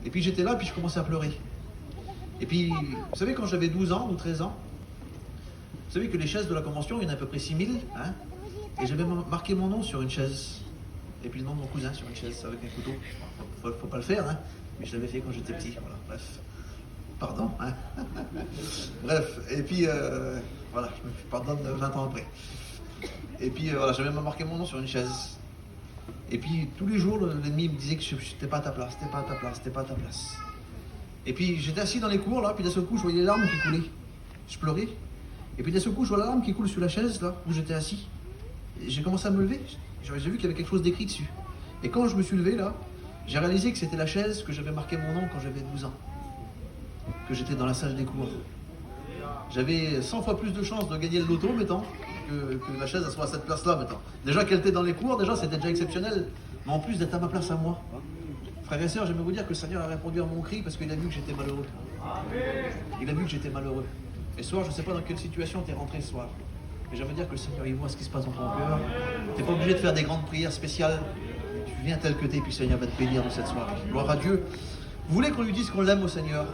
Et puis j'étais là, puis je commençais à pleurer. Et puis, vous savez, quand j'avais 12 ans ou 13 ans, vous savez que les chaises de la Convention, il y en a à peu près 6000, hein, et j'avais marqué mon nom sur une chaise. Et puis le nom de mon cousin sur une chaise avec un couteau. Faut pas le faire, hein, mais je l'avais fait quand j'étais petit. Voilà, bref. Pardon, hein. Bref, et puis voilà, je me pardonne 20 ans après. Et puis voilà, j'avais marqué mon nom sur une chaise. Et puis tous les jours, l'ennemi me disait que je n'étais pas à ta place, t'es pas à ta place, t'es pas à ta place. Et puis j'étais assis dans les cours là, puis d'un seul coup je voyais les larmes qui coulaient. Je pleurais. Et puis d'un seul coup je vois la larme qui coule sur la chaise là, où j'étais assis. Et j'ai commencé à me lever. J'ai vu qu'il y avait quelque chose d'écrit dessus. Et quand je me suis levé là, j'ai réalisé que c'était la chaise que j'avais marqué mon nom quand j'avais 12 ans. Que j'étais dans la salle des cours. J'avais 100 fois plus de chances de gagner le loto, mettons, que la chaise soit à cette place-là, mettons. Déjà qu'elle était dans les cours, déjà c'était déjà exceptionnel. Mais en plus d'être à ma place à moi. Frères et sœurs, j'aimerais vous dire que le Seigneur a répondu à mon cri parce qu'il a vu que j'étais malheureux. Il a vu que j'étais malheureux. Et ce soir, je ne sais pas dans quelle situation tu es rentré ce soir. Mais j'aimerais dire que le Seigneur, il voit ce qui se passe dans ton cœur. Tu n'es pas obligé de faire des grandes prières spéciales. Tu viens tel que tu es, puis le Seigneur va te bénir dans cette soirée. Gloire à Dieu. Vous voulez qu'on lui dise qu'on l'aime au Seigneur?